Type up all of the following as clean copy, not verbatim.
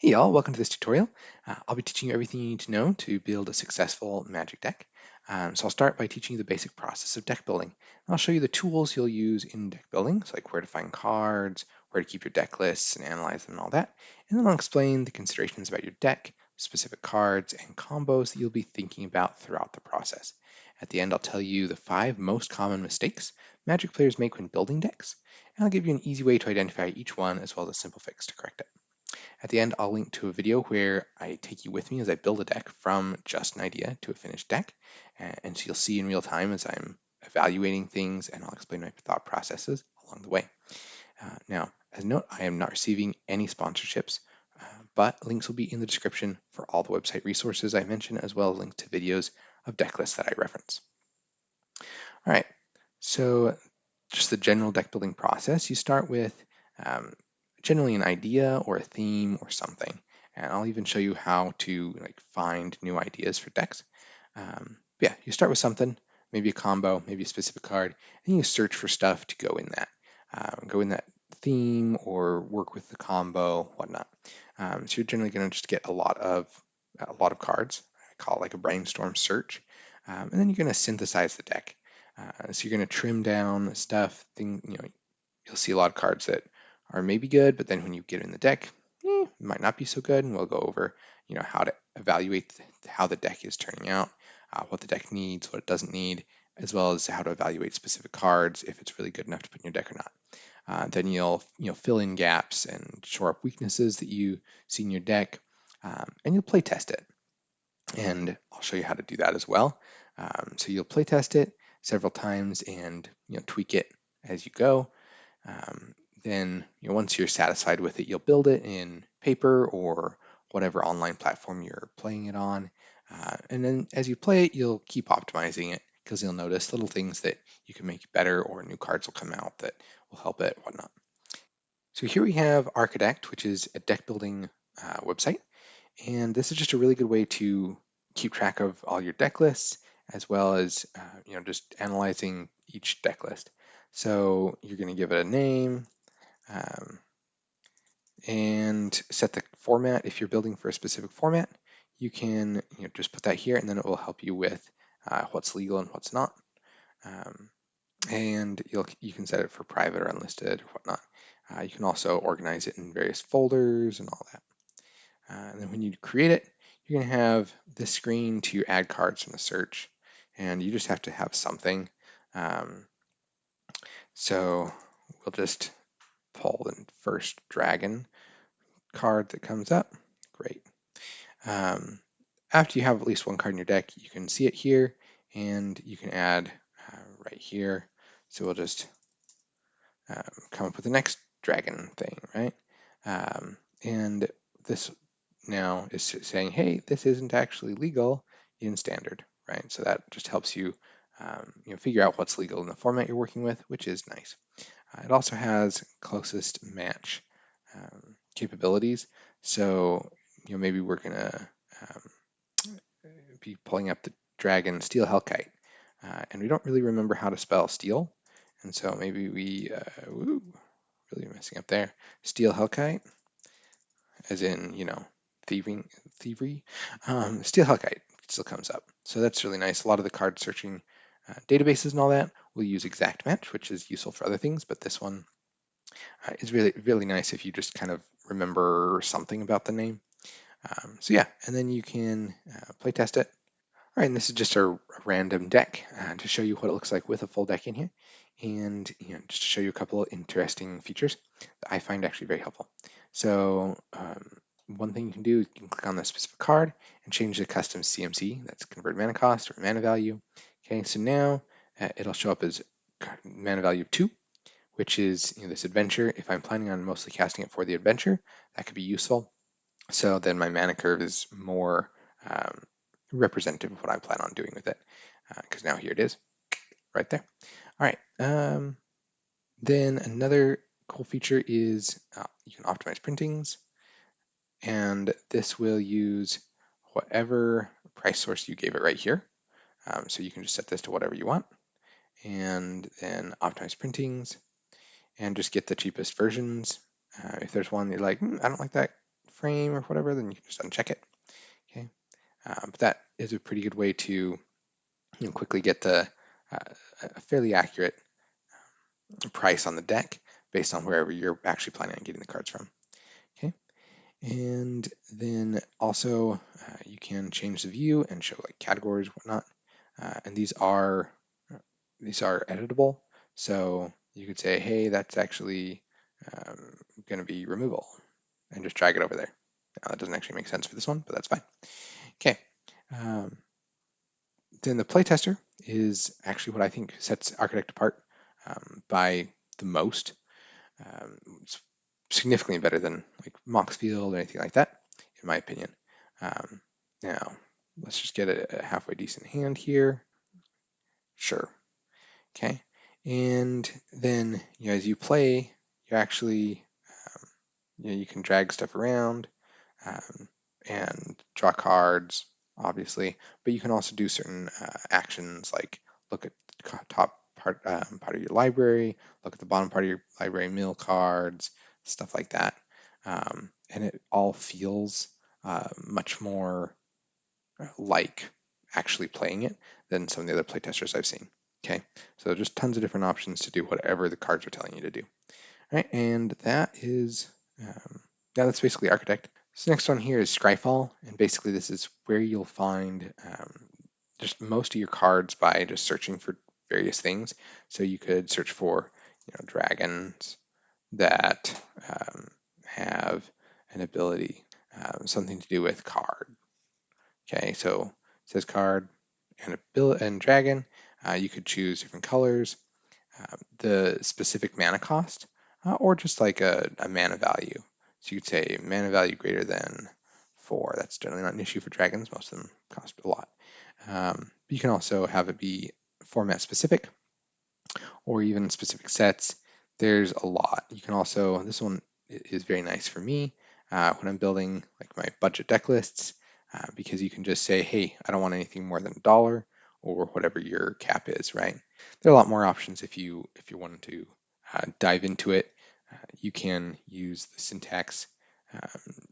Hey y'all, welcome to this tutorial. I'll be teaching you everything you need to know to build a successful Magic deck. So I'll start by teaching you the basic process of deck building. I'll show you the tools you'll use in deck building, so like where to find cards, where to keep your deck lists and analyze them and all that. And then I'll explain the considerations about your deck, specific cards, and combos that you'll be thinking about throughout the process. At the end, I'll tell you the 5 most common mistakes Magic players make when building decks, and I'll give you an easy way to identify each one as well as a simple fix to correct it. At the end, I'll link to a video where I take you with me as I build a deck from just an idea to a finished deck. And so you'll see in real time as I'm evaluating things, and I'll explain my thought processes along the way. Now, as a note, I am not receiving any sponsorships, but links will be in the description for all the website resources I mentioned, as well as links to videos of deck lists that I reference. All right, so just the general deck building process, you start with generally an idea or a theme or something. And I'll even show you how to find new ideas for decks. Yeah, you start with something, maybe a combo, maybe a specific card, and you search for stuff to go in that theme or work with the combo, whatnot. So you're generally going to just get a lot of cards. I call it like a brainstorm search, and then you're going to synthesize the deck. So you're going to trim down stuff. You'll see a lot of cards that are maybe good, but then when you get in the deck, it might not be so good. And we'll go over, how to evaluate how the deck is turning out, what the deck needs, what it doesn't need, as well as how to evaluate specific cards if it's really good enough to put in your deck or not. Then you'll fill in gaps and shore up weaknesses that you see in your deck, and you'll play test it. And I'll show you how to do that as well. So you'll play test it several times and tweak it as you go. Then once you're satisfied with it, you'll build it in paper or whatever online platform you're playing it on. And then as you play it, you'll keep optimizing it because you'll notice little things that you can make better, or new cards will come out that will help it, whatnot. So here we have Archidekt, which is a deck building website. And this is just a really good way to keep track of all your deck lists, as well as just analyzing each deck list. So you're going to give it a name, and set the format. If you're building for a specific format, you can just put that here, and then it will help you with what's legal and what's not. And you can set it for private or unlisted or whatnot. You can also organize it in various folders and all that. And then when you create it, you're going to have this screen to add cards from the search, and you just have to have something. So we'll just pull the first dragon card that comes up. Great. After you have at least one card in your deck, you can see it here, and you can add right here. So we'll just come up with the next dragon thing, right? And this now is saying, hey, this isn't actually legal in standard, right? So that just helps you, figure out what's legal in the format you're working with, which is nice. It also has closest match capabilities. So, maybe we're gonna be pulling up the dragon Steel Hellkite, and we don't really remember how to spell steel, and so maybe we really messing up there. Steel Hellkite, as in thievery. Steel Hellkite still comes up, so that's really nice. A lot of the card searching databases and all that will use exact match, which is useful for other things, but this one is really nice if you just kind of remember something about the name. So yeah, and then you can play test it. All right, and this is just a random deck to show you what it looks like with a full deck in here, and just to show you a couple of interesting features that I find actually very helpful. So one thing you can do is you can click on the specific card and change the custom CMC, that's convert mana cost or mana value. Okay, so now it'll show up as mana value of 2, which is this adventure. If I'm planning on mostly casting it for the adventure, that could be useful. So then my mana curve is more representative of what I plan on doing with it, because now here it is, right there. All right. Then another cool feature is you can optimize printings, and this will use whatever price source you gave it right here. So you can just set this to whatever you want, and then optimize printings, and just get the cheapest versions. If there's one you're like, I don't like that frame or whatever, then you can just uncheck it. Okay, but that is a pretty good way to quickly get a fairly accurate price on the deck based on wherever you're actually planning on getting the cards from. Okay, and then also you can change the view and show like categories, whatnot, and these are editable. So you could say, hey, that's actually going to be removal, and just drag it over there. Now, that doesn't actually make sense for this one, but that's fine. Okay. Then the playtester is actually what I think sets Archidekt apart by the most. It's significantly better than like Moxfield or anything like that, in my opinion. Now, let's just get a halfway decent hand here. Sure. Okay. And then as you play, you actually you can drag stuff around and draw cards, obviously, but you can also do certain actions like look at the top part of your library, look at the bottom part of your library, mill cards, stuff like that, and it all feels much more like actually playing it than some of the other playtesters I've seen. Okay, so just tons of different options to do whatever the cards are telling you to do. All right, and that's basically Archidekt. So next one here is Scryfall, and basically this is where you'll find just most of your cards by just searching for various things. So you could search for dragons that have an ability, something to do with card. Okay, so it says card and dragon. You could choose different colors, the specific mana cost, or just like a mana value. So you could say mana value greater than 4. That's generally not an issue for dragons. Most of them cost a lot. You can also have it be format specific or even specific sets. There's a lot. You can also, this one is very nice for me when I'm building like my budget deck lists because you can just say, hey, I don't want anything more than $1 or whatever your cap is, right? There are a lot more options if you wanted to dive into it. You can use the syntax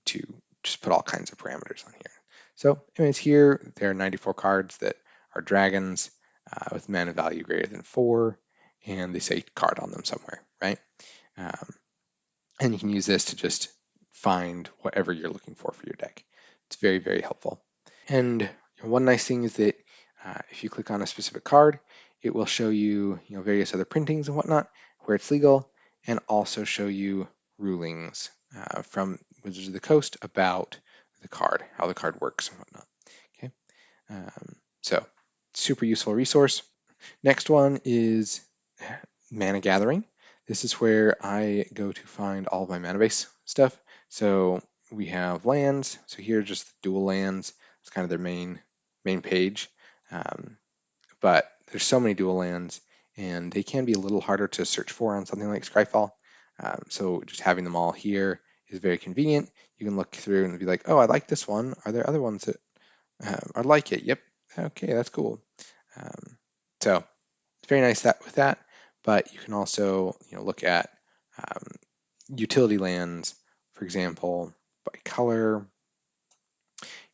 to just put all kinds of parameters on here. So anyways, here there are 94 cards that are dragons with mana value greater than 4, and they say card on them somewhere, right? And you can use this to just find whatever you're looking for your deck. It's very, very helpful. And one nice thing is that if you click on a specific card, it will show you, various other printings and whatnot where it's legal, and also show you rulings from Wizards of the Coast about the card, how the card works and whatnot. Okay, so super useful resource. Next one is ManaGathering. This is where I go to find all of my mana base stuff. So we have lands. So here just the dual lands. It's kind of their main page. But there's so many dual lands, and they can be a little harder to search for on something like Scryfall. So just having them all here is very convenient. You can look through and be like, oh, I like this one. Are there other ones that are like it? Yep. Okay, that's cool. So it's very nice with that. But you can also look at utility lands, for example, by color.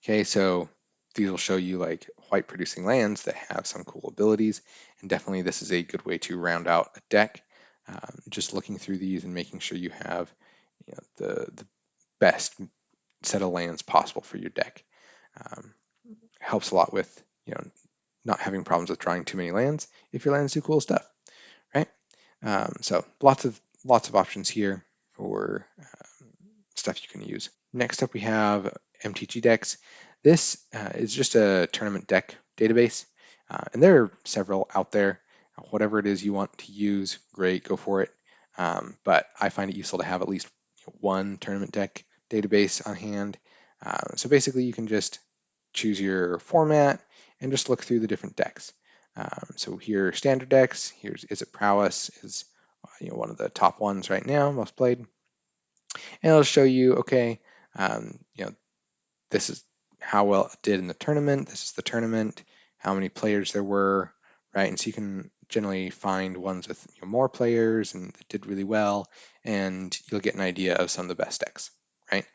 Okay, so these will show you like white producing lands that have some cool abilities, and definitely this is a good way to round out a deck. Just looking through these and making sure you have the best set of lands possible for your deck. Helps a lot with not having problems with drawing too many lands if your lands do cool stuff, right? So lots of options here for stuff you can use. Next up, we have MTGDecks. This is just a tournament deck database, and there are several out there. Whatever it is you want to use, great, go for it. But I find it useful to have at least one tournament deck database on hand. So basically, you can just choose your format and just look through the different decks. So here, standard decks. Here's Is It Prowess is one of the top ones right now, most played. And it'll show you, okay, this is how well it did in the tournament. This is the tournament, how many players there were, right? And so you can generally find ones with more players and that did really well, and you'll get an idea of some of the best decks, right?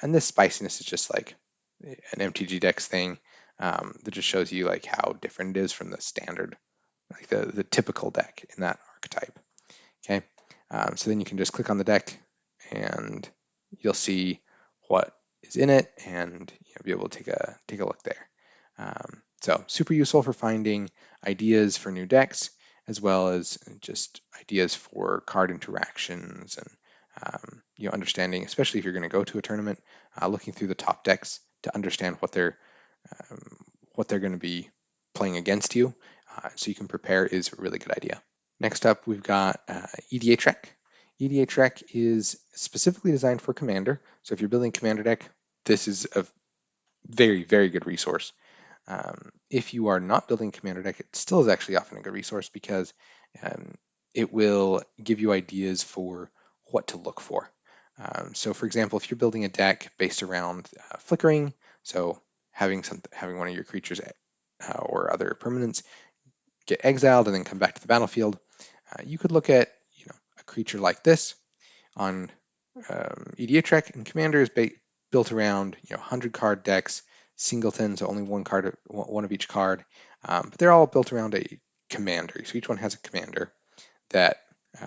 And this spiciness is just like an MTGDecks thing that just shows you like how different it is from the standard, like the typical deck in that archetype. Okay, so then you can just click on the deck and you'll see what is in it, and you'll be able to take a look there. So super useful for finding ideas for new decks, as well as just ideas for card interactions and understanding, especially if you're going to go to a tournament, looking through the top decks to understand um, what they're going to be playing against you, so you can prepare is a really good idea. Next up, we've got EDHREC. EDHREC is specifically designed for Commander. So if you're building a Commander deck, this is a very, very good resource. If you are not building a Commander deck, it still is actually often a good resource because um, it will give you ideas for what to look for. So for example, if you're building a deck based around flickering, so having one of your creatures or other permanents get exiled and then come back to the battlefield, you could look at a creature like this on EDHREC, and Commander is built around 100 card decks, singletons, so only one of each card, but they're all built around a commander. So each one has a commander that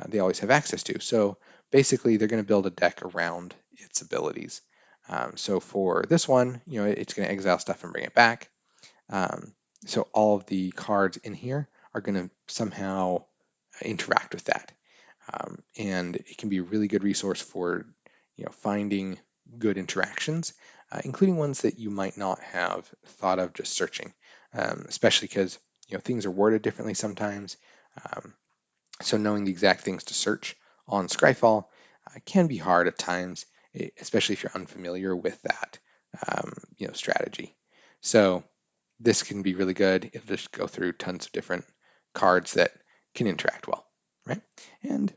they always have access to. So basically, they're going to build a deck around its abilities. So for this one, it's going to exile stuff and bring it back. So all of the cards in here are going to somehow interact with that. And it can be a really good resource for finding good interactions, including ones that you might not have thought of just searching, especially because things are worded differently sometimes. Um, so knowing the exact things to search on Scryfall can be hard at times, especially if you're unfamiliar with that strategy. So this can be really good. It'll just go through tons of different cards that can interact well, right? And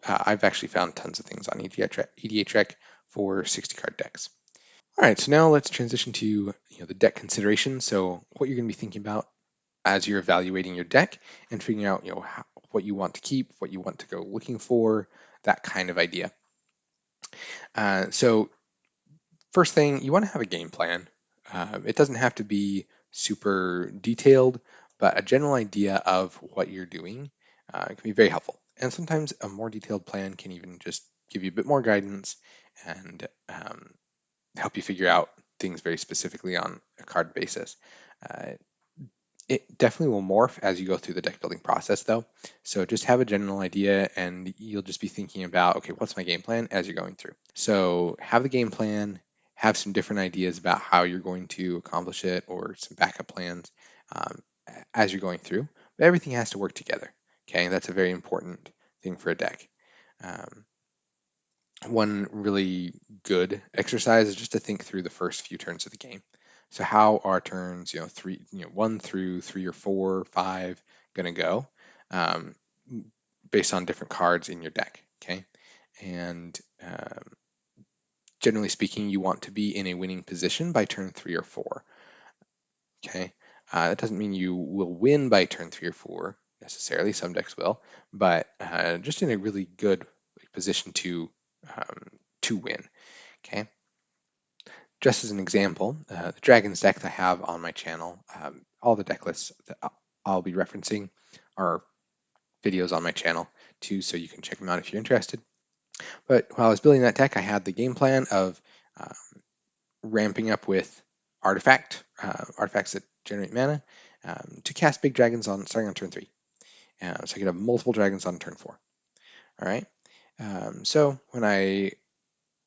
I've actually found tons of things on EDHREC for 60 card decks. All right, so now let's transition to the deck consideration. So what you're going to be thinking about as you're evaluating your deck and figuring out what you want to keep, what you want to go looking for, that kind of idea. So first thing, you want to have a game plan. It doesn't have to be super detailed, but a general idea of what you're doing can be very helpful. And sometimes a more detailed plan can even just give you a bit more guidance and help you figure out things very specifically on a card basis. Uh, it definitely will morph as you go through the deck building process, though. So just have a general idea, and you'll just be thinking about, okay, what's my game plan as you're going through. So have the game plan, have some different ideas about how you're going to accomplish it, or some backup plans um, as you're going through. But everything has to work together. Okay, that's a very important thing for a deck. Um, One really good exercise is just to think through the first few turns of the game. So how are turns, three, 1 through 3 or 4, 5 going to go, um, based on different cards in your deck. Okay, and generally speaking, you want to be in a winning position by turn 3 or 4. Okay, that doesn't mean you will win by turn 3 or 4 necessarily. Some decks will, but just in a really good position to win. Okay. Just as an example, the Dragons deck that I have on my channel, all the deck lists that I'll be referencing are videos on my channel too, so you can check them out if you're interested. But while I was building that deck, I had the game plan of ramping up with artifacts that generate mana to cast big dragons starting on turn 3. So I can have multiple dragons on turn 4. All right. So when I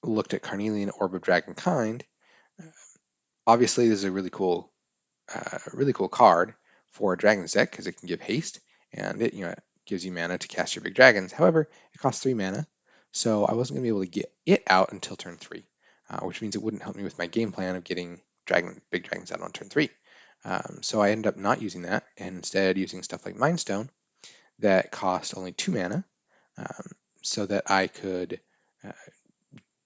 looked at Carnelian Orb of Dragonkind, obviously this is a really cool card for a Dragon's deck because it can give haste and it gives you mana to cast your big dragons. However, it costs 3 mana, so I wasn't going to be able to get it out until turn 3, which means it wouldn't help me with my game plan of getting big dragons out on turn 3. So I ended up not using that and instead using stuff like Mind Stone that cost only 2 mana, so that I could uh,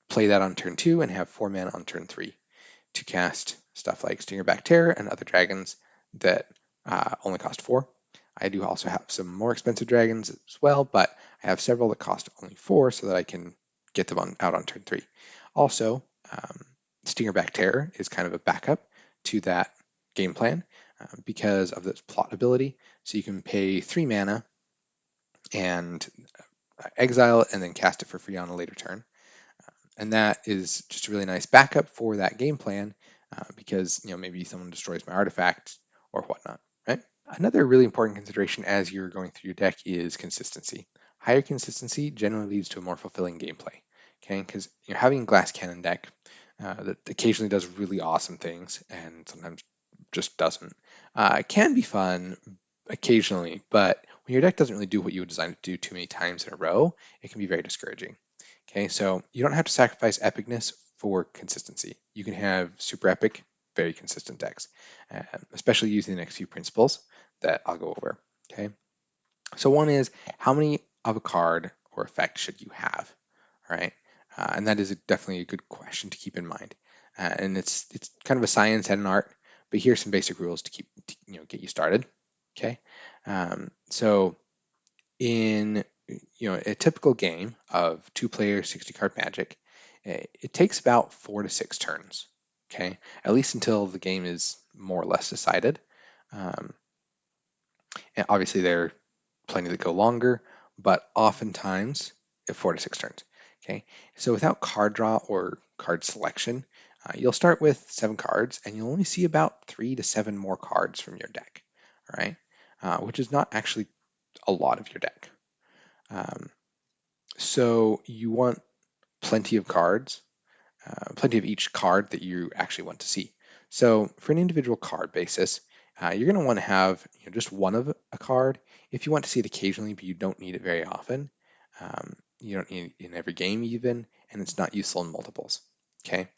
play that on turn 2 and have 4 mana on turn 3 to cast stuff like Stingerback Terror and other dragons that only cost 4. I do also have some more expensive dragons as well, but I have several that cost only 4 so that I can get them out on turn 3. Also, Stingerback Terror is kind of a backup to that game plan because of its plot ability. So you can pay 3 mana and exile it and then cast it for free on a later turn. And that is just a really nice backup for that game plan because maybe someone destroys my artifact or whatnot, right? Another really important consideration as you're going through your deck is consistency. Higher consistency generally leads to a more fulfilling gameplay, okay? Because you're having a glass cannon deck that occasionally does really awesome things and sometimes just doesn't. It can be fun occasionally, but when your deck doesn't really do what you would design it to do too many times in a row, it can be very discouraging. Okay, so you don't have to sacrifice epicness for consistency. You can have super epic, very consistent decks, especially using the next few principles that I'll go over. Okay, so one is how many of a card or effect should you have? All right, and that is definitely a good question to keep in mind. And it's kind of a science and an art, but here's some basic rules to get you started. Okay, so in a typical game of 2-player 60-card Magic, it takes about 4 to 6 turns. Okay, at least until the game is more or less decided. Um, and obviously, there are plenty that go longer, but oftentimes 4 to 6 turns. Okay, so without card draw or card selection, you'll start with 7 cards, and you'll only see about 3 to 7 more cards from your deck. All right, which is not actually a lot of your deck. So you want plenty of cards, plenty of each card that you actually want to see. So for an individual card basis, you're going to want to have just one of a card. If you want to see it occasionally, but you don't need it very often, you don't need it in every game even, and it's not useful in multiples. Okay,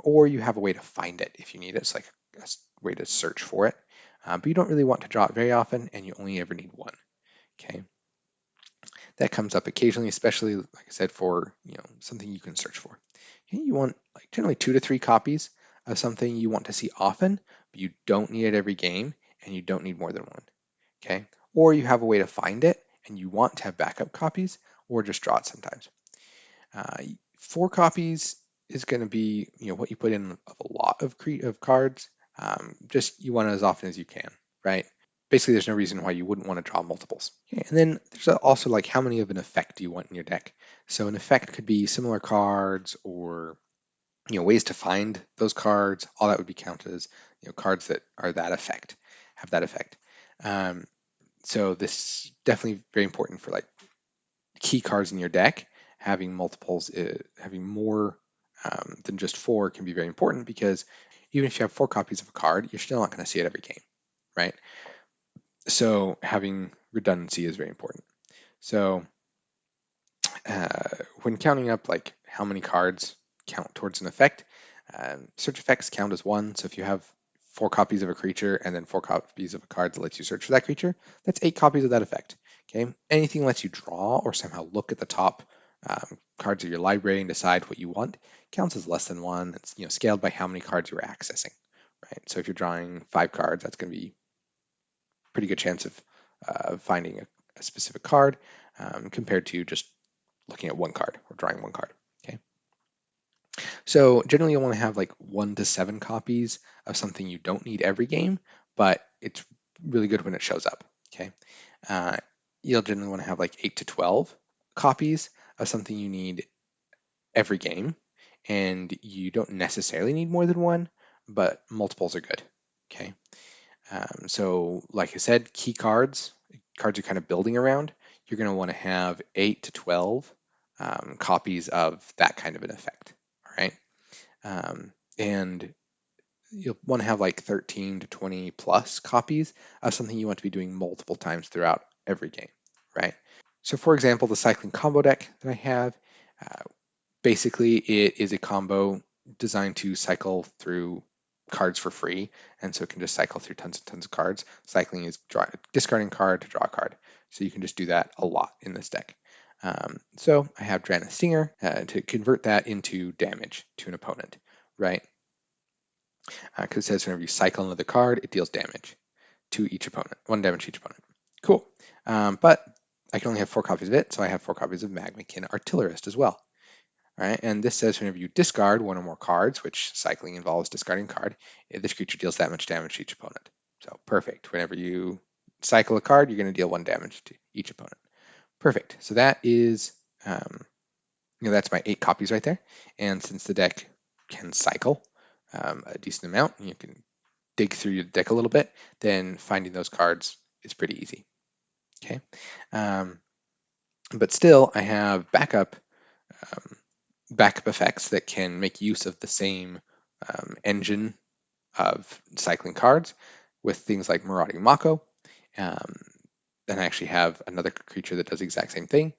or you have a way to find it if you need it. It's like a way to search for it, but you don't really want to draw it very often, and you only ever need one. Okay. That comes up occasionally, especially like I said, for something you can search for. Okay, you want like generally 2 to 3 copies of something you want to see often, but you don't need it every game, and you don't need more than one. Okay, or you have a way to find it, and you want to have backup copies, or just draw it sometimes. 4 copies is going to be what you put in of a lot of cards. Just you want it as often as you can, right? Basically, there's no reason why you wouldn't want to draw multiples. Okay, and then there's also like how many of an effect do you want in your deck? So an effect could be similar cards or ways to find those cards. All that would be counted as cards that are that effect, have that effect. So this is definitely very important for like key cards in your deck. Having multiples, having more than just 4 can be very important because even if you have 4 copies of a card, you're still not going to see it every game, right? So having redundancy is very important. So when counting up like how many cards count towards an effect, search effects count as 1. So if you have 4 copies of a creature and then 4 copies of a card that lets you search for that creature, that's 8 copies of that effect. Okay, anything lets you draw or somehow look at the top cards of your library and decide what you want counts as less than 1. It's scaled by how many cards you're accessing, right? So if you're drawing 5 cards, that's going to be pretty good chance of finding a specific card compared to just looking at one card or drawing one card. Okay. So generally you'll want to have like 1 to 7 copies of something you don't need every game, but it's really good when it shows up. Okay. You'll generally want to have like 8 to 12 copies of something you need every game, and you don't necessarily need more than one, but multiples are good. Okay. So like I said, key cards you're kind of building around, you're going to want to have 8 to 12 copies of that kind of an effect. All right. And you'll want to have like 13 to 20 plus copies of something you want to be doing multiple times throughout every game, right? So for example, the cycling combo deck that I have, basically it is a combo designed to cycle through cards for free, and so it can just cycle through tons and tons of cards. Cycling is discarding a card to draw a card, so you can just do that a lot in this deck. So I have Drana Stinger to convert that into damage to an opponent, right? Because it says whenever you cycle another card, it deals damage to each opponent, 1 damage to each opponent. Cool. But I can only have 4 copies of it, so I have 4 copies of Magmakin Artillerist as well. right? And this says whenever you discard one or more cards, which cycling involves discarding a card, this creature deals that much damage to each opponent. So perfect. Whenever you cycle a card, you're going to deal 1 damage to each opponent. Perfect. So that is, that's my 8 copies right there. And since the deck can cycle a decent amount, you can dig through your deck a little bit, then finding those cards is pretty easy. Okay. But still, I have backup effects that can make use of the same engine of cycling cards with things like Marauding Mako. Then I actually have another creature that does the exact same thing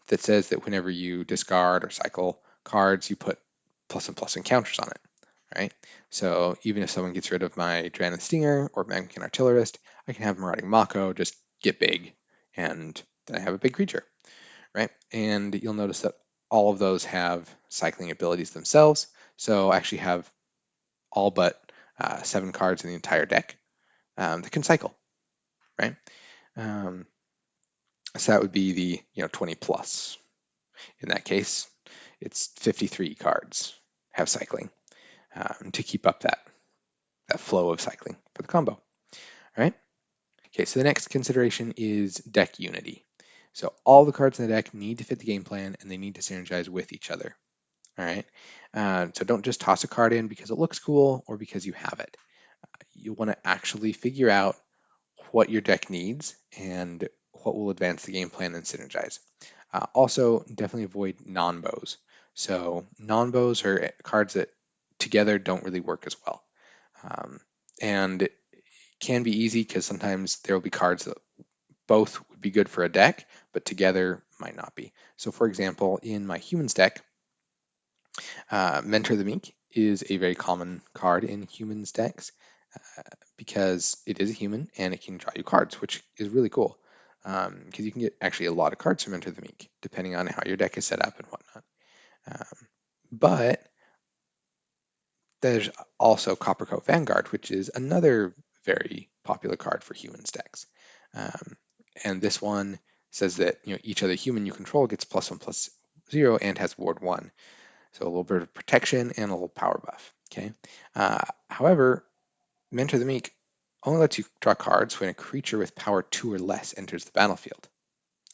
that says that whenever you discard or cycle cards, you put + encounters on it, right? So even if someone gets rid of my Drannith Stinger or Magnican Artillerist, I can have Marauding Mako just get big, and then I have a big creature, right? And you'll notice that all of those have cycling abilities themselves. So I actually have all but 7 cards in the entire deck that can cycle, right? So that would be the 20 plus. In that case, it's 53 cards have cycling to keep up that flow of cycling for the combo. All right. Okay, so the next consideration is deck unity. So all the cards in the deck need to fit the game plan and they need to synergize with each other. All right. So don't just toss a card in because it looks cool or because you have it. You want to actually figure out what your deck needs and what will advance the game plan and synergize. Also, definitely avoid non-bos. So non-bos are cards that together don't really work as well. And it can be easy because sometimes there will be cards that both would be good for a deck, but together might not be. So for example, in my humans deck, Mentor the Meek is a very common card in humans decks because it is a human and it can draw you cards, which is really cool because you can get actually a lot of cards from Mentor the Meek, depending on how your deck is set up and whatnot. But there's also Coppercoat Vanguard, which is another very popular card for humans decks. And this one says that each other human you control gets +1/+0 and has ward 1. So a little bit of protection and a little power buff. Okay. However, Mentor the Meek only lets you draw cards when a creature with power 2 or less enters the battlefield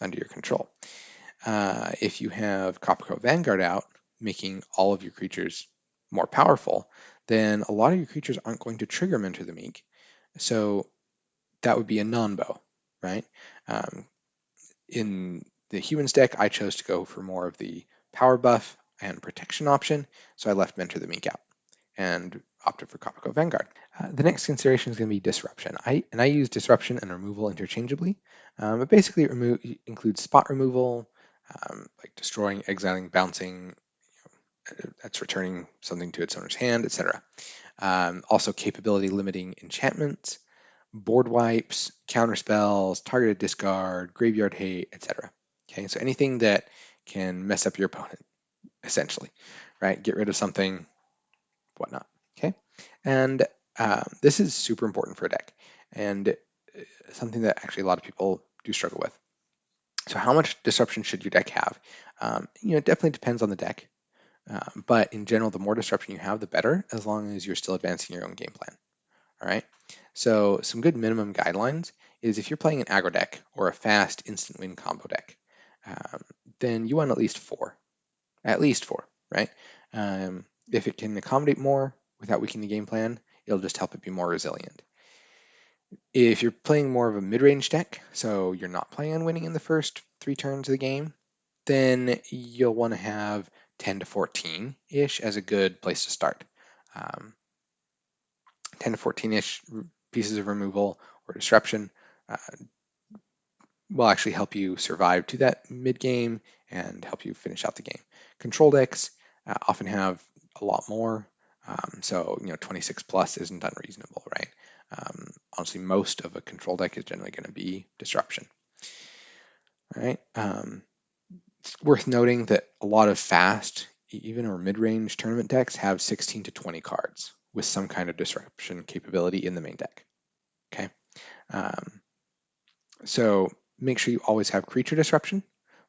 under your control. If you have Coppercoat Vanguard out, making all of your creatures more powerful, then a lot of your creatures aren't going to trigger Mentor the Meek. So that would be a non-bo, right? In the humans deck, I chose to go for more of the power buff and protection option, so I left Mentor the Meek out and opted for Coppercoat Vanguard. The next consideration is going to be disruption. I use disruption and removal interchangeably. It basically includes spot removal, like destroying, exiling, bouncing, that's returning something to its owner's hand, etc. Also capability limiting enchantments, board wipes, counter spells, targeted discard, graveyard hate, etc. Okay, so anything that can mess up your opponent, essentially, right? Get rid of something, whatnot. Okay, and this is super important for a deck, and something that actually a lot of people do struggle with. So how much disruption should your deck have? It definitely depends on the deck, but in general, the more disruption you have, the better, as long as you're still advancing your own game plan. All right. So some good minimum guidelines is if you're playing an aggro deck or a fast instant win combo deck, then you want at least four, right? If it can accommodate more without weakening the game plan, it'll just help it be more resilient. If you're playing more of a mid-range deck, so you're not planning on winning in the first 3 turns of the game, then you'll want to have 10 to 14-ish as a good place to start. 10 to 14-ish pieces of removal or disruption will actually help you survive to that mid-game and help you finish out the game. Control decks often have a lot more, so 26 plus isn't unreasonable, right? Honestly, most of a control deck is generally going to be disruption. All right. It's worth noting that a lot of fast, even or mid-range tournament decks have 16 to 20 cards with some kind of disruption capability in the main deck. Okay. So make sure you always have creature disruption,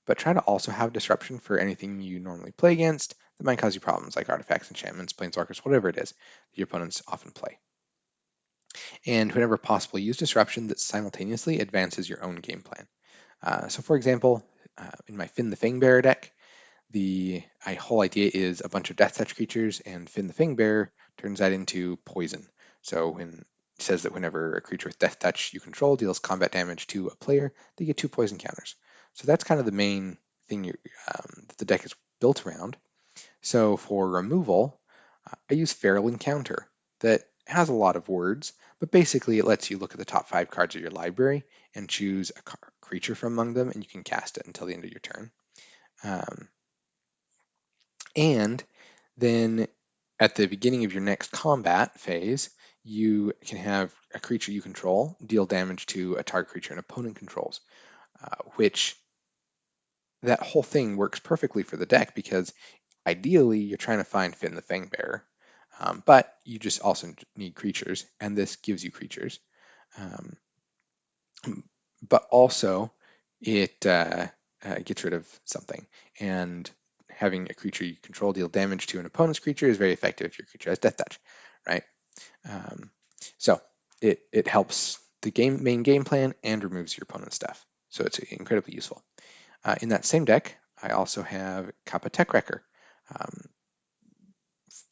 but try to also have disruption for anything you normally play against that might cause you problems, like artifacts, enchantments, planeswalkers, whatever it is that your opponents often play. And whenever possible, use disruption that simultaneously advances your own game plan. So for example, in my Finn the Fangbearer deck, the whole idea is a bunch of Death Touch creatures, and Finn the Fangbearer turns that into poison. So when it says that whenever a creature with Death Touch you control deals combat damage to a player, they get 2 poison counters. So that's kind of the main thing that the deck is built around. So for removal, I use Feral Encounter that has a lot of words, but basically it lets you look at the top 5 cards of your library and choose a creature from among them, and you can cast it until the end of your turn. And then at the beginning of your next combat phase, you can have a creature you control deal damage to a target creature an opponent controls, which that whole thing works perfectly for the deck because ideally you're trying to find Finn the Fangbearer, but you just also need creatures, and this gives you creatures. But also it gets rid of something, and having a creature you control deal damage to an opponent's creature is very effective if your creature has Death Touch, right? So it helps the main game plan and removes your opponent's stuff. So it's incredibly useful. In that same deck, I also have Kappa Tech Wrecker.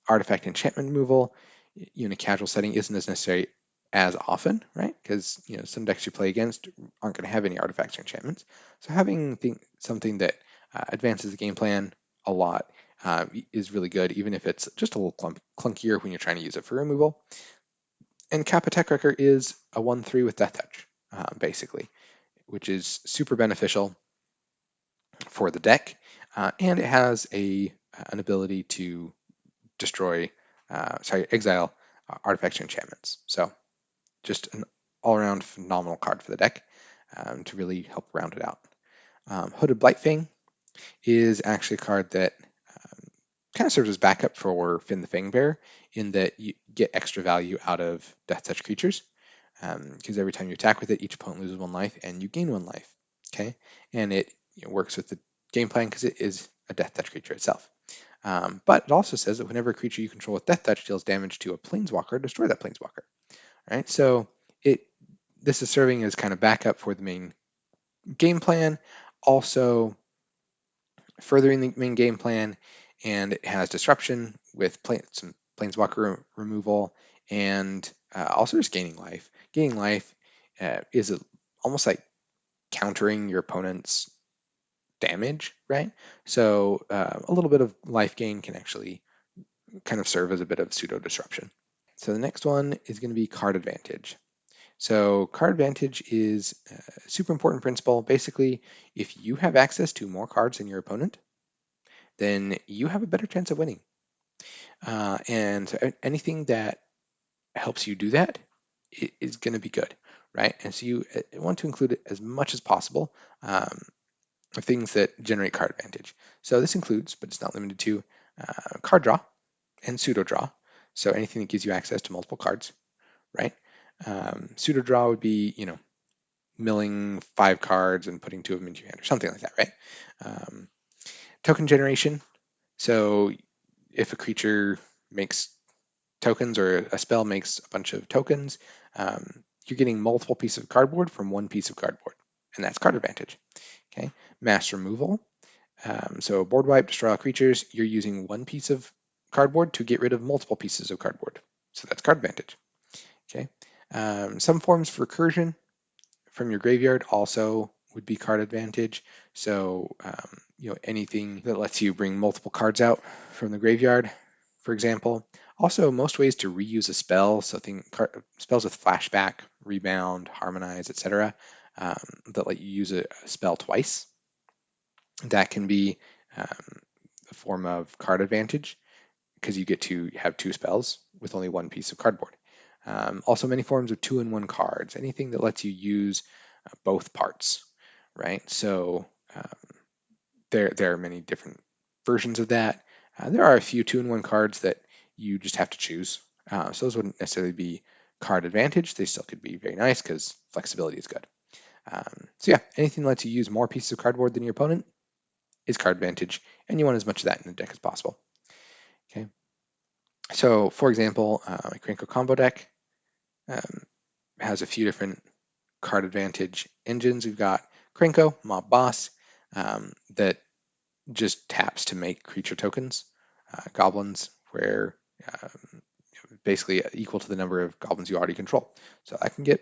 Artifact enchantment removal in a casual setting isn't as necessary as often, right? Because some decks you play against aren't going to have any artifacts or enchantments. So having something that advances the game plan a lot is really good, even if it's just a little clunkier when you're trying to use it for removal. And Kappa Tech Wrecker is a 1/3 with Death Touch, basically, which is super beneficial for the deck, and it has an ability to exile artifacts or enchantments. So just an all-around phenomenal card for the deck to really help round it out. Hooded Blightfang is actually a card that kind of serves as backup for Finn the Fangbearer in that you get extra value out of Death Touch creatures, because every time you attack with it, each opponent loses 1 life and you gain 1 life. Okay, and it works with the game plan because it is a Death Touch creature itself. But it also says that whenever a creature you control with Death Touch deals damage to a planeswalker, destroy that planeswalker. Right? So this is serving as kind of backup for the main game plan, also furthering the main game plan, and it has disruption with some planeswalker removal, and also just gaining life. Gaining life is almost like countering your opponent's damage, right? So a little bit of life gain can actually kind of serve as a bit of pseudo disruption. So the next one is going to be card advantage. So card advantage is a super important principle. Basically, if you have access to more cards than your opponent, then you have a better chance of winning. And so anything that helps you do that is going to be good, right? And so you want to include it as much as possible, things that generate card advantage. So this includes, but it's not limited to, card draw and pseudo draw. So anything that gives you access to multiple cards, right? Pseudo draw would be, milling 5 cards and putting 2 of them into your hand or something like that, right? Token generation. So if a creature makes tokens or a spell makes a bunch of tokens, you're getting multiple pieces of cardboard from 1 piece of cardboard, and that's card advantage. Okay, mass removal. So board wipe, destroy all creatures. You're using 1 piece of cardboard to get rid of multiple pieces of cardboard, so that's card advantage. Okay, some forms of recursion from your graveyard also would be card advantage. So anything that lets you bring multiple cards out from the graveyard, for example. Also, most ways to reuse a spell, so spells with flashback, rebound, harmonize, etc., that let you use a spell twice. That can be a form of card advantage because you get to have 2 spells with only 1 piece of cardboard. Also, many forms of 2-in-1 cards, anything that lets you use both parts, right? So there are many different versions of that. There are a few 2-in-1 cards that you just have to choose. So those wouldn't necessarily be card advantage. They still could be very nice because flexibility is good. So yeah, anything that lets you use more pieces of cardboard than your opponent is card advantage, and you want as much of that in the deck as possible. Okay, so for example, my Krenko combo deck has a few different card advantage engines. We've got Krenko, Mob Boss, that just taps to make creature tokens, goblins, where basically equal to the number of goblins you already control. So I can get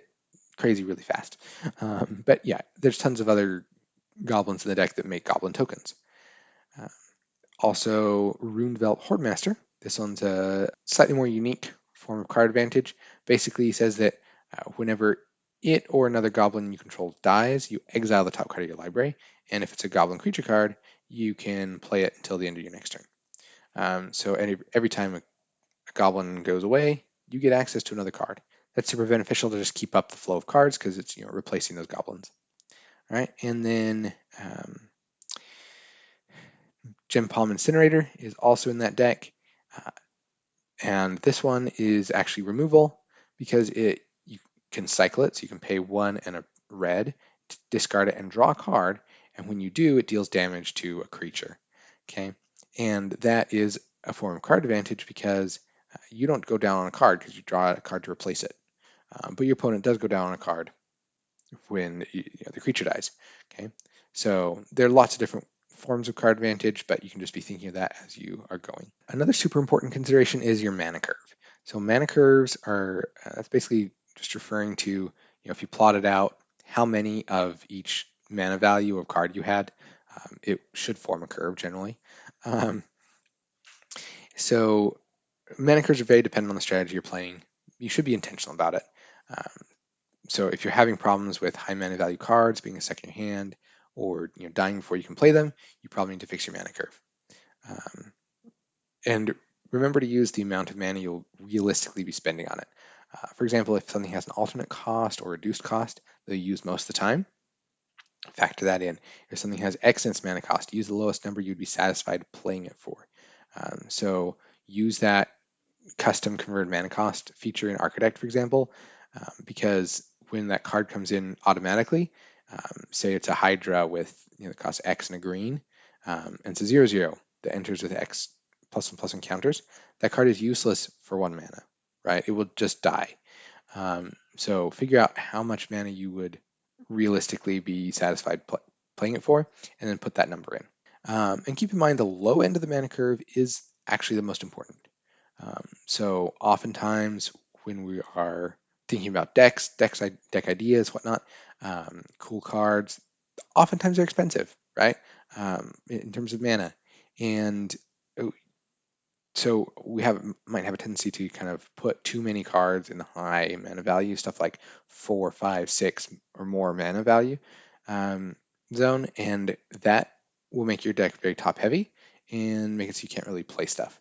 crazy really fast. But yeah, there's tons of other goblins in the deck that make goblin tokens. Uh, Also, Runevelt Hordemaster. This one's a slightly more unique form of card advantage. Basically says that whenever it or another goblin you control dies, you exile the top card of your library. And if it's a goblin creature card, you can play it until the end of your next turn. So every time a goblin goes away, you get access to another card. That's super beneficial to just keep up the flow of cards because it's replacing those goblins. All right, and then Gem Palm Incinerator is also in that deck. And this one is actually removal because you can cycle it, so you can pay 1 and a red, discard it and draw a card, and when you do, it deals damage to a creature. Okay, and that is a form of card advantage because you don't go down on a card because you draw a card to replace it, but your opponent does go down on a card when the creature dies. Okay, so there are lots of different forms of card advantage, but you can just be thinking of that as you are going. Another super important consideration is your mana curve. So mana curves are that's basically just referring to if you plotted out how many of each mana value of card you had, it should form a curve generally. Um, so mana curves are very dependent on the strategy you're playing. You should be intentional about it. So if you're having problems with high mana value cards being a second hand or dying before you can play them, you probably need to fix your mana curve. And remember to use the amount of mana you'll realistically be spending on it. For example, if something has an alternate cost or reduced cost that you use most of the time, factor that in. If something has excess mana cost, use the lowest number you'd be satisfied playing it for. So use that custom converted mana cost feature in Archidekt, for example, because when that card comes in automatically, say it's a Hydra with that costs X and a green, and it's a 0/0 that enters with X plus encounters, that card is useless for 1 mana, right? It will just die. So figure out how much mana you would realistically be satisfied playing it for, and then put that number in. And keep in mind the low end of the mana curve is actually the most important. So oftentimes when we are thinking about deck ideas, whatnot, cool cards, oftentimes they're expensive, right? In terms of mana. And so we might have a tendency to kind of put too many cards in the high mana value, stuff like 4, 5, 6 or more mana value zone, and that will make your deck very top heavy and make it so you can't really play stuff.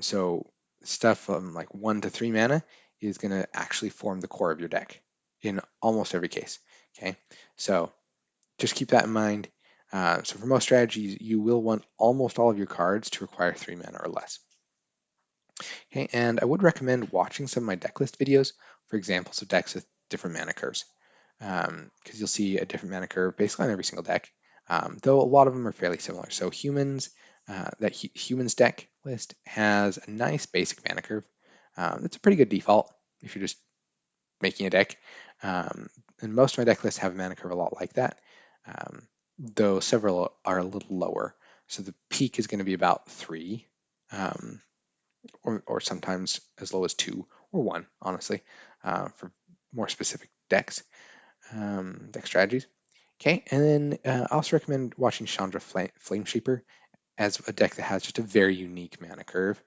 So stuff from like 1 to 3 mana is going to actually form the core of your deck in almost every case. Okay, so just keep that in mind. So for most strategies, you will want almost all of your cards to require 3 mana or less. Okay, and I would recommend watching some of my deck list videos for examples of decks with different mana curves, because you'll see a different mana curve basically on every single deck, though a lot of them are fairly similar. So humans, humans deck list has a nice basic mana curve. It's a pretty good default if you're just making a deck. And most of my deck lists have a mana curve a lot like that, though several are a little lower. So the peak is going to be about 3. Or sometimes as low as 2 or 1, honestly, for more specific decks, deck strategies. Okay, and then I also recommend watching Chandra Flameshaper as a deck that has just a very unique mana curve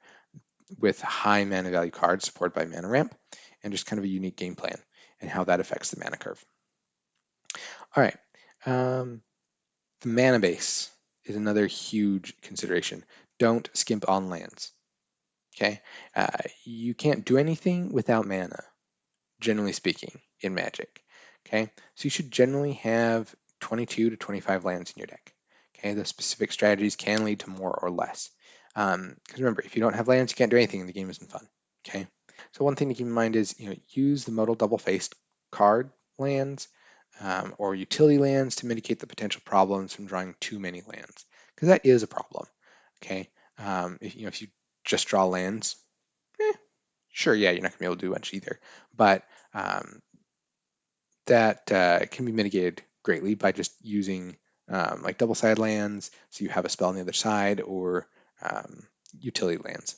with high mana value cards supported by mana ramp, and just kind of a unique game plan and how that affects the mana curve. All right, the mana base is another huge consideration. Don't skimp on lands. Okay, you can't do anything without mana, generally speaking, in Magic. Okay, so you should generally have 22 to 25 lands in your deck. Okay, the specific strategies can lead to more or less. Because remember, if you don't have lands, you can't do anything, and the game isn't fun. Okay, so one thing to keep in mind is use the modal double-faced card lands or utility lands to mitigate the potential problems from drawing too many lands, because that is a problem. Okay, if you just draw lands, sure, yeah, you're not gonna be able to do much either. But that can be mitigated greatly by just using like double-sided lands, so you have a spell on the other side, or utility lands.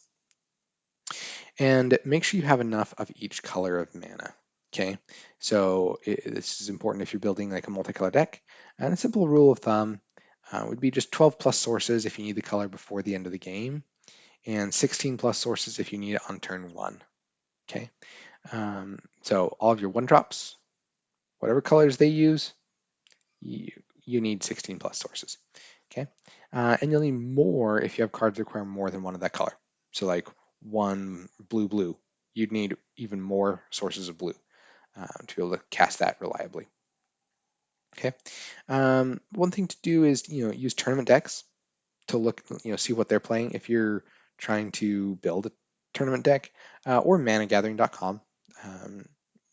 And make sure you have enough of each color of mana. Okay, so this is important if you're building like a multicolor deck. And a simple rule of thumb would be just 12 plus sources if you need the color before the end of the game, and 16 plus sources if you need it on turn 1. Okay, so all of your 1-drops, whatever colors they use, you need 16 plus sources. Okay, and you'll need more if you have cards that require more than one of that color. So like 1 blue, you'd need even more sources of blue to be able to cast that reliably. Okay, one thing to do is use tournament decks to look, see what they're playing if you're trying to build a tournament deck, or ManaGathering.com,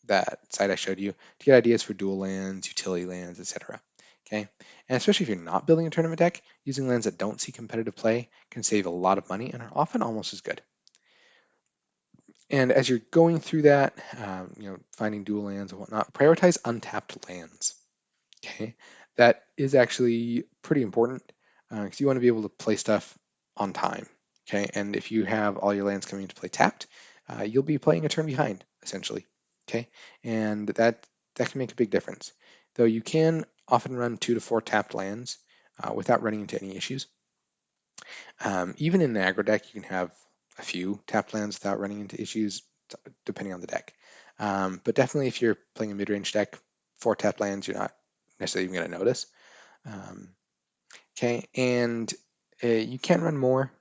that site I showed you, to get ideas for dual lands, utility lands, etc. Okay, and especially if you're not building a tournament deck, using lands that don't see competitive play can save a lot of money and are often almost as good. And as you're going through that, finding dual lands and whatnot, prioritize untapped lands. Okay, that is actually pretty important because you want to be able to play stuff on time. Okay, and if you have all your lands coming into play tapped, you'll be playing a turn behind essentially. Okay, and that can make a big difference. Though you can often run 2 to 4 tapped lands without running into any issues. Even in the aggro deck, you can have a few tapped lands without running into issues, depending on the deck. But definitely, if you're playing a mid-range deck, 4 tapped lands, you're not necessarily even going to notice. Okay, and you can run more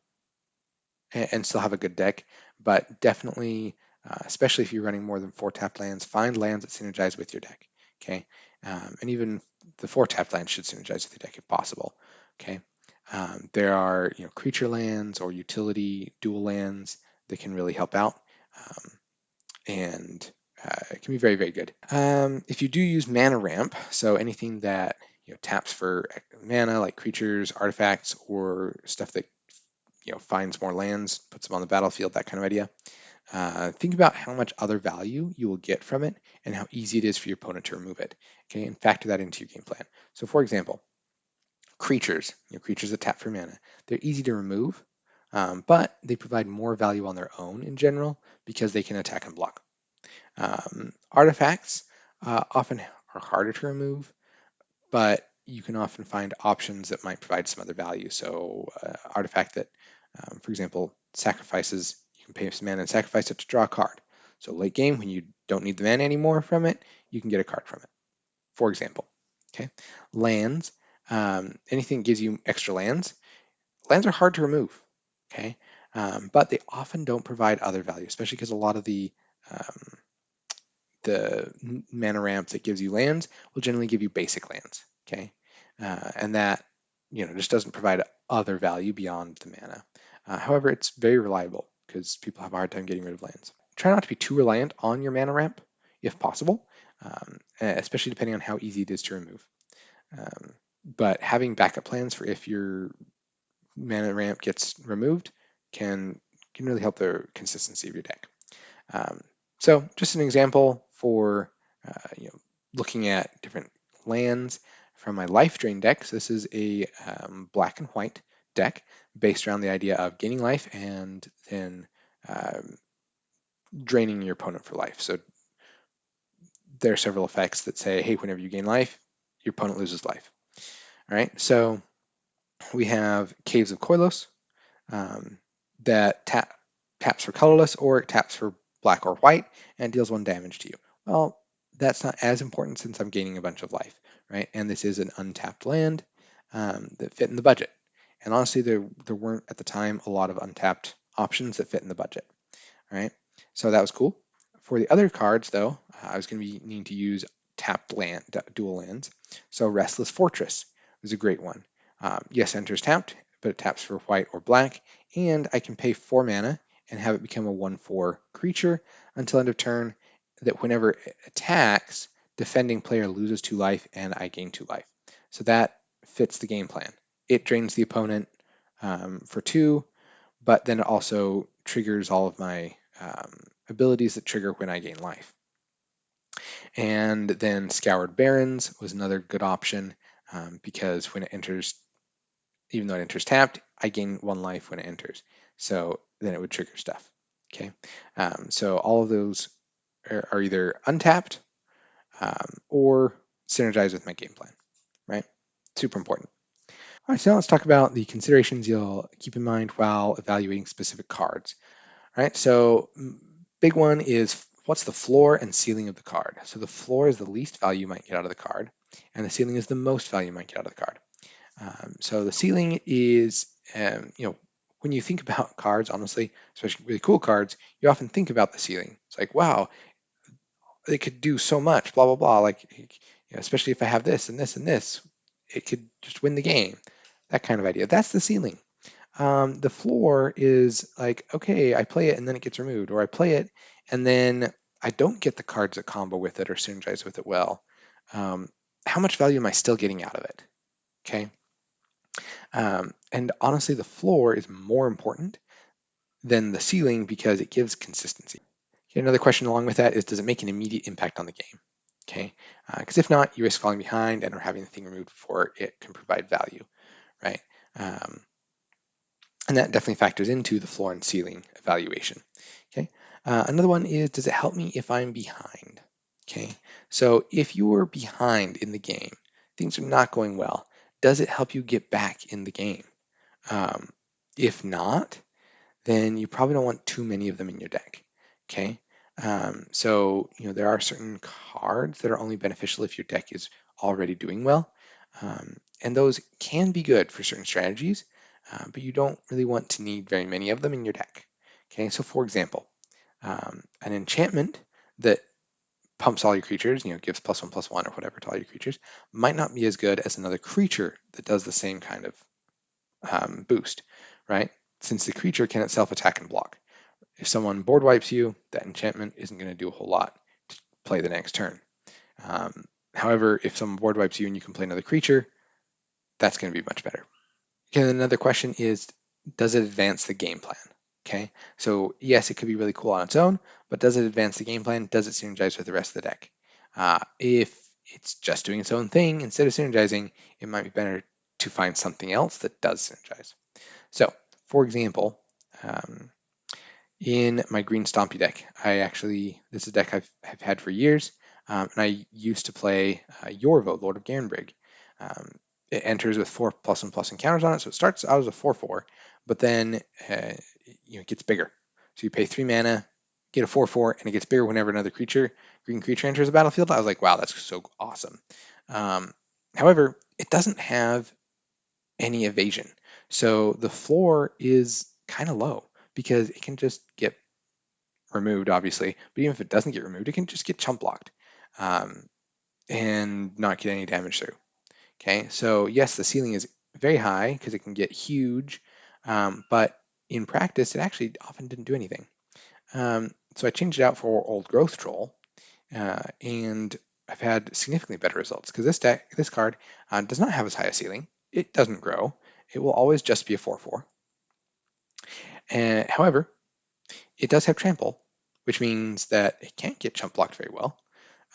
and still have a good deck, but definitely, especially if you're running more than 4 tapped lands, find lands that synergize with your deck. Okay, and even the 4 tapped lands should synergize with your deck if possible. Okay, there are creature lands or utility dual lands that can really help out, and it can be very, very good. If you do use mana ramp, so anything that taps for mana, like creatures, artifacts, or stuff that finds more lands, puts them on the battlefield, that kind of idea. Think about how much other value you will get from it and how easy it is for your opponent to remove it. Okay, and factor that into your game plan. So, for example, creatures, creatures that tap for mana, they're easy to remove, but they provide more value on their own in general because they can attack and block. Artifacts often are harder to remove, but you can often find options that might provide some other value. So artifact that, for example, sacrifices, you can pay some mana and sacrifice it to draw a card. So late game, when you don't need the mana anymore from it, you can get a card from it, for example. Okay, lands, anything that gives you extra lands. Lands are hard to remove, okay, but they often don't provide other value, especially because a lot of the mana ramp that gives you lands will generally give you basic lands, okay? And that, just doesn't provide other value beyond the mana. However, it's very reliable because people have a hard time getting rid of lands. Try not to be too reliant on your mana ramp if possible, especially depending on how easy it is to remove. But having backup plans for if your mana ramp gets removed can really help the consistency of your deck. So just an example for looking at different lands from my life drain deck. So this is a black and white deck based around the idea of gaining life and then draining your opponent for life. So there are several effects that say, hey, whenever you gain life, your opponent loses life. All right, so we have Caves of Koilos that taps for colorless, or it taps for black or white and deals 1 damage to you. Well, that's not as important since I'm gaining a bunch of life, right? And this is an untapped land that fit in the budget. And honestly, there weren't at the time a lot of untapped options that fit in the budget, right? So that was cool. For the other cards, though, I was going to be needing to use tapped land, dual lands. So Restless Fortress was a great one. Yes, enters tapped, but it taps for white or black, and I can pay 4 mana and have it become a 1/4 creature until end of turn, that whenever it attacks, defending player loses 2 life and I gain 2 life. So that fits the game plan. It drains the opponent for 2, but then it also triggers all of my abilities that trigger when I gain life. And then Scoured Barrens was another good option because when it enters, even though it enters tapped, I gain 1 life when it enters. So then it would trigger stuff. Okay, so all of those are either untapped or synergize with my game plan, right? Super important. All right, so now let's talk about the considerations you'll keep in mind while evaluating specific cards. All right, so big one is what's the floor and ceiling of the card. So the floor is the least value you might get out of the card, and the ceiling is the most value you might get out of the card. So the ceiling is, when you think about cards, honestly, especially really cool cards, you often think about the ceiling. It's like, wow, they could do so much, blah, blah, blah. Like, especially if I have this and this and this, it could just win the game. That kind of idea. That's the ceiling. The floor is like, okay, I play it and then it gets removed, or I play it and then I don't get the cards that combo with it or synergize with it well. How much value am I still getting out of it? Okay. And honestly, the floor is more important than the ceiling because it gives consistency. Okay, another question along with that is, does it make an immediate impact on the game? Okay, because if not, you risk falling behind and or having the thing removed before it can provide value, right? And that definitely factors into the floor and ceiling evaluation. Okay, another one is, does it help me if I'm behind? Okay, so if you are behind in the game, things are not going well, does it help you get back in the game? If not, then you probably don't want too many of them in your deck. Okay, so there are certain cards that are only beneficial if your deck is already doing well, and those can be good for certain strategies, but you don't really want to need very many of them in your deck. Okay, so for example, an enchantment that pumps all your creatures, gives +1/+1 or whatever to all your creatures, might not be as good as another creature that does the same kind of boost, right? Since the creature can itself attack and block. If someone board wipes you, that enchantment isn't going to do a whole lot to play the next turn. However, if someone board wipes you and you can play another creature, that's going to be much better. Okay, another question is, does it advance the game plan? Okay, so yes, it could be really cool on its own, but does it advance the game plan? Does it synergize with the rest of the deck? If it's just doing its own thing, instead of synergizing, it might be better to find something else that does synergize. So, for example, in my green Stompy deck, this is a deck I've had for years, and I used to play Yorvo, Lord of Garenbrig. It enters with 4+1/+1 counters on it, so it starts out as a 4/4, but then it gets bigger. So you pay 3 mana, get a 4/4, and it gets bigger whenever another green creature enters the battlefield. I was like, wow, that's so awesome. However, it doesn't have any evasion, so the floor is kind of low because it can just get removed, obviously, but even if it doesn't get removed, it can just get chump blocked and not get any damage through. Okay, so yes, the ceiling is very high because it can get huge, but in practice, it actually often didn't do anything. So I changed it out for Old Growth Troll, and I've had significantly better results because this card does not have as high a ceiling. It doesn't grow. It will always just be a 4/4. However, it does have trample, which means that it can't get chump blocked very well.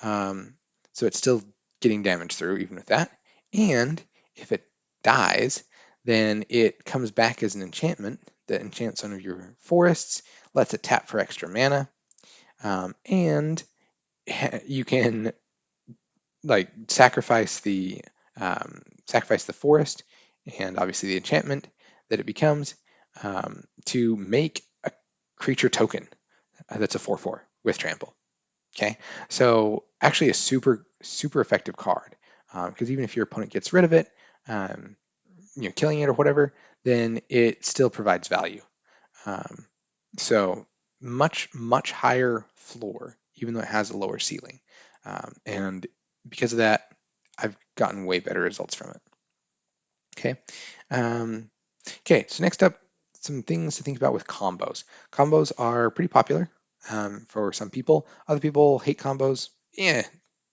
So it's still getting damage through even with that. And if it dies, then it comes back as an enchantment that enchants one of your forests, lets it tap for extra mana, and you can sacrifice the forest and obviously the enchantment that it becomes to make a creature token that's a 4/4 with trample. Okay, so actually a super effective card because even if your opponent gets rid of it, killing it or whatever, then it still provides value. So much higher floor, even though it has a lower ceiling, and because of that, I've gotten way better results from it. Okay. Okay, so next up, some things to think about with combos. Combos are pretty popular for some people. Other people hate combos. Yeah,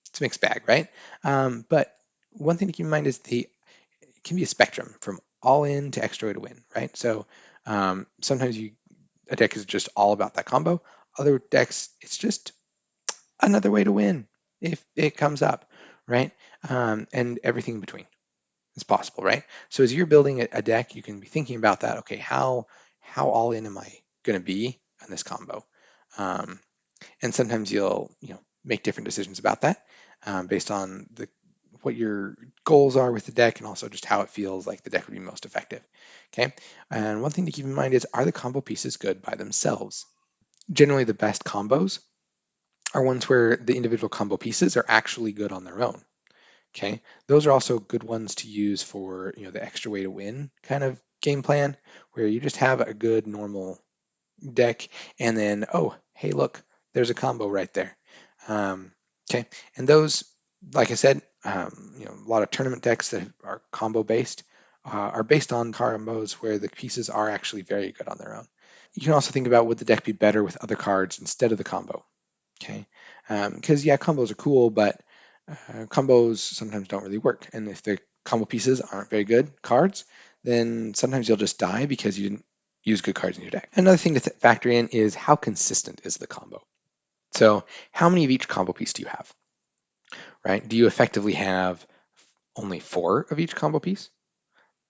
it's a mixed bag, right? But one thing to keep in mind is it can be a spectrum from all in to extra way to win, right? So Sometimes a deck is just all about that combo. Other decks, it's just another way to win if it comes up, right? And everything in between is possible, right? So as you're building a deck, you can be thinking about that. Okay, how all in am I going to be on this combo? Um, and sometimes you'll make different decisions about that based on what your goals are with the deck and also just how it feels like the deck would be most effective. Okay, and one thing to keep in mind is, are the combo pieces good by themselves? Generally, the best combos are ones where the individual combo pieces are actually good on their own. Okay, those are also good ones to use for the extra way to win kind of game plan, where you just have a good normal deck, and then, oh, hey, look, there's a combo right there. Okay, and those, like I said, a lot of tournament decks that are combo based are based on combos where the pieces are actually very good on their own. You can also think about, would the deck be better with other cards instead of the combo? Okay, because yeah, combos are cool, but combos sometimes don't really work. And if the combo pieces aren't very good cards, then sometimes you'll just die because you didn't use good cards in your deck. Another thing to factor in is, how consistent is the combo? So how many of each combo piece do you have, right? Do you effectively have only 4 of each combo piece?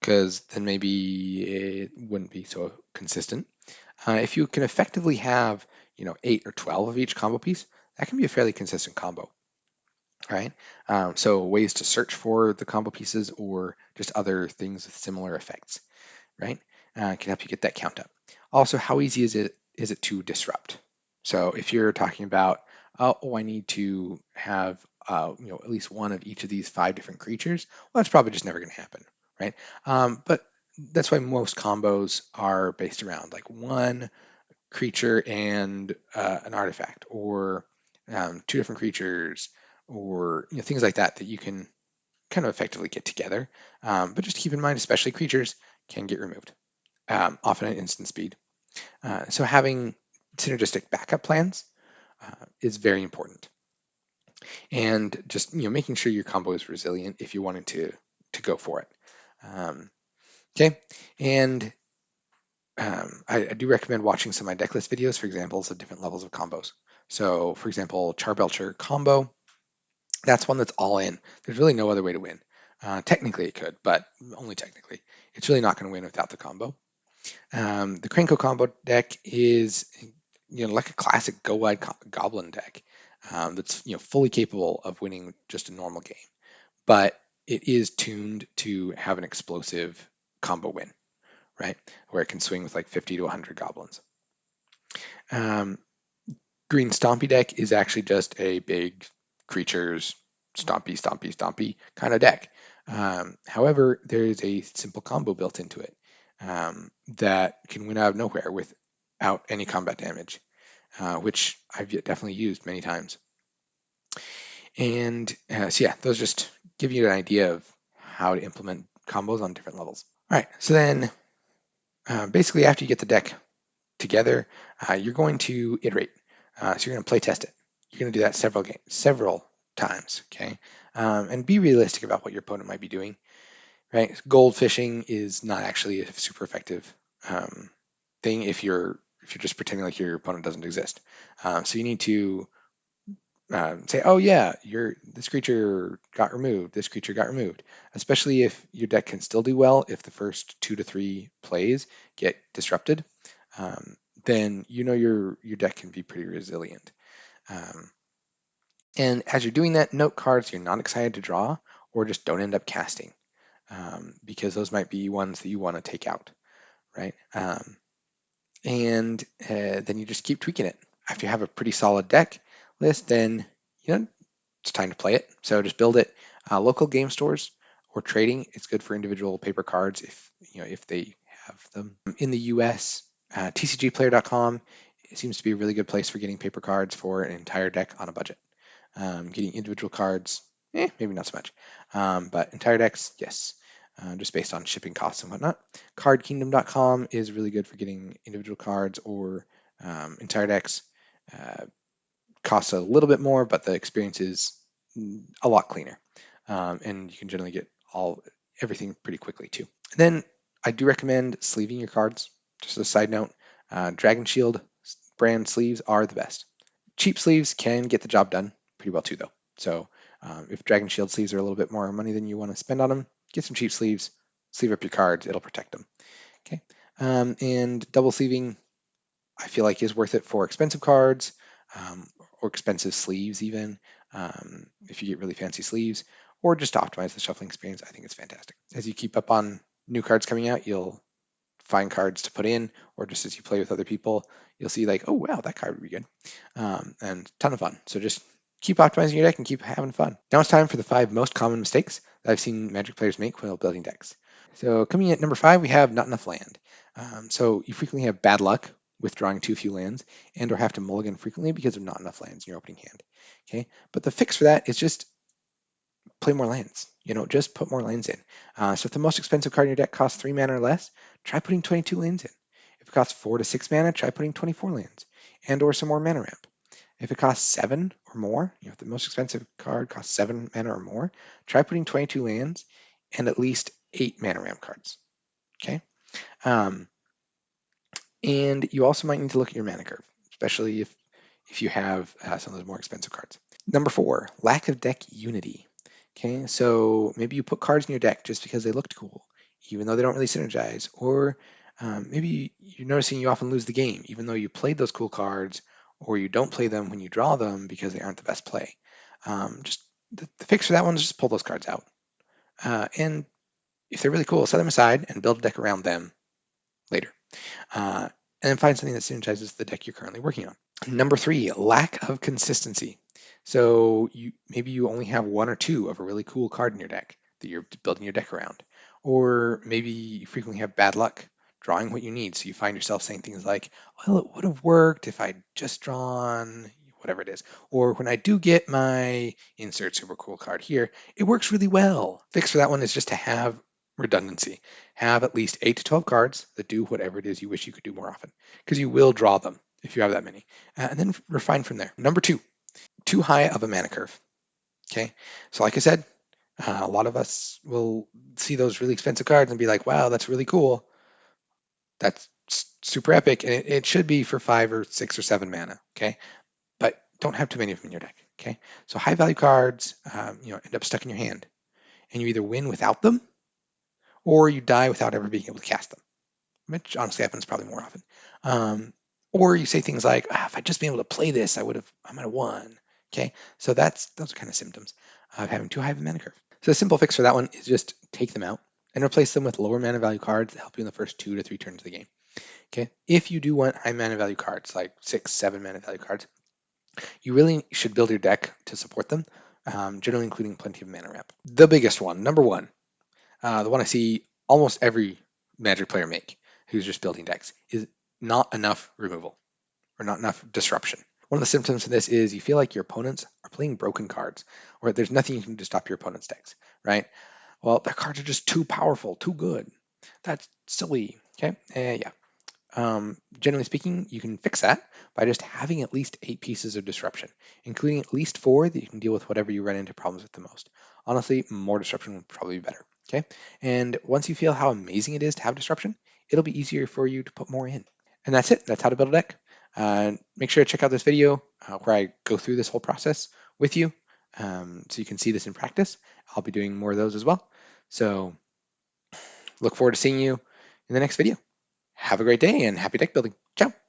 Because then maybe it wouldn't be so consistent. If you can effectively have 8 or 12 of each combo piece, that can be a fairly consistent combo. Right? So ways to search for the combo pieces or just other things with similar effects, right? Can help you get that count up. Also, how easy is it to disrupt? So if you're talking about, oh, I need to have at least one of each of these 5 different creatures, well, that's probably just never going to happen, right? But that's why most combos are based around like one creature and an artifact, or 2 different creatures, or things like that you can kind of effectively get together. But just keep in mind, especially creatures can get removed, often at instant speed. So having synergistic backup plans is very important, and just making sure your combo is resilient if you wanted to go for it. Okay, and I do recommend watching some of my decklist videos for examples of different levels of combos. So, for example, Charbelcher combo, that's one that's all in. There's really no other way to win. Technically, it could, but only technically. It's really not going to win without the combo. The Krenko combo deck is, like a classic Go Wide Goblin deck that's fully capable of winning just a normal game, but it is tuned to have an explosive combo win, right? Where it can swing with like 50 to 100 goblins. Um, Green Stompy deck is actually just a big creatures stompy, stompy, stompy kind of deck. However, there is a simple combo built into it that can win out of nowhere without any combat damage, which I've definitely used many times. And so yeah, those just give you an idea of how to implement combos on different levels. All right, so then basically after you get the deck together, you're going to iterate. So you're going to play test it. You're going to do that several times, okay? And be realistic about what your opponent might be doing, right? Gold fishing is not actually a super effective thing if you're just pretending like your opponent doesn't exist. So you need to say, oh yeah, this creature got removed. This creature got removed. Especially if your deck can still do well if the first 2 to 3 plays get disrupted. Then your deck can be pretty resilient. And as you're doing that, note cards you're not excited to draw or just don't end up casting, because those might be ones that you want to take out, right? And then you just keep tweaking it. After you have a pretty solid deck list, then it's time to play it. So just build it. Local game stores or trading, it's good for individual paper cards if they have them. In the US, tcgplayer.com seems to be a really good place for getting paper cards for an entire deck on a budget. Getting individual cards, maybe not so much. But entire decks, yes, just based on shipping costs and whatnot. Cardkingdom.com is really good for getting individual cards or entire decks. Costs a little bit more, but the experience is a lot cleaner. And you can generally get everything pretty quickly too. And then I do recommend sleeving your cards. Just a side note, Dragon Shield brand sleeves are the best. Cheap sleeves can get the job done pretty well too, though. So if Dragon Shield sleeves are a little bit more money than you want to spend on them, get some cheap sleeves, sleeve up your cards, it'll protect them. Okay. And double sleeving, I feel like is worth it for expensive cards or expensive sleeves even, if you get really fancy sleeves, or just to optimize the shuffling experience. I think it's fantastic. As you keep up on new cards coming out, you'll find cards to put in, or just as you play with other people, you'll see like, oh wow, that card would be good, and ton of fun. So just keep optimizing your deck and keep having fun. Now it's time for the 5 most common mistakes that I've seen Magic players make while building decks. So coming in at number 5, we have not enough land. So you frequently have bad luck with drawing too few lands and or have to mulligan frequently because of not enough lands in your opening hand. Okay, but the fix for that is just play more lands. Just put more lands in. So if the most expensive card in your deck costs 3 mana or less, try putting 22 lands in. If it costs 4 to 6 mana, try putting 24 lands and or some more mana ramp. If it costs 7 or more, if the most expensive card costs 7 mana or more, try putting 22 lands and at least 8 mana ramp cards. Okay. Um, and you also might need to look at your mana curve, especially if you have some of those more expensive cards. Number 4, lack of deck unity. Okay, so maybe you put cards in your deck just because they looked cool, even though they don't really synergize, or maybe you're noticing you often lose the game, even though you played those cool cards, or you don't play them when you draw them because they aren't the best play. Just the fix for that one is just pull those cards out. And if they're really cool, set them aside and build a deck around them later. And then find something that synergizes the deck you're currently working on. Number 3, lack of consistency. So maybe you only have 1 or 2 of a really cool card in your deck that you're building your deck around. Or maybe you frequently have bad luck drawing what you need. So you find yourself saying things like, well, it would have worked if I'd just drawn whatever it is. Or when I do get my insert super cool card here, it works really well. Fix for that one is just to have redundancy. Have at least 8 to 12 cards that do whatever it is you wish you could do more often, because you will draw them if you have that many. And then refine from there. Number 2, too high of a mana curve. Okay, so like I said, a lot of us will see those really expensive cards and be like, wow, that's really cool. That's super epic. And it should be for 5 or 6 or 7 mana. Okay, but don't have too many of them in your deck. Okay, so high value cards, end up stuck in your hand, and you either win without them or you die without ever being able to cast them, which honestly happens probably more often. Or you say things like, if I'd just been able to play this, I might have won. Okay, so those are kind of symptoms of having too high of a mana curve. So the simple fix for that one is just take them out and replace them with lower mana value cards that help you in the first 2 to 3 turns of the game. Okay, if you do want high mana value cards, like 6, 7 mana value cards, you really should build your deck to support them, generally including plenty of mana ramp. The biggest one, number 1, the one I see almost every Magic player make who's just building decks, is not enough removal or not enough disruption. One of the symptoms of this is you feel like your opponents are playing broken cards, or there's nothing you can do to stop your opponent's decks, right? Well, their cards are just too powerful, too good. That's silly. Okay, yeah. Generally speaking, you can fix that by just having at least 8 pieces of disruption, including at least 4 that you can deal with whatever you run into problems with the most. Honestly, more disruption would probably be better. Okay, and once you feel how amazing it is to have disruption, it'll be easier for you to put more in. And that's it. That's how to build a deck. Make sure to check out this video where I go through this whole process with you, so you can see this in practice. I'll be doing more of those as well. So look forward to seeing you in the next video. Have a great day and happy deck building. Ciao.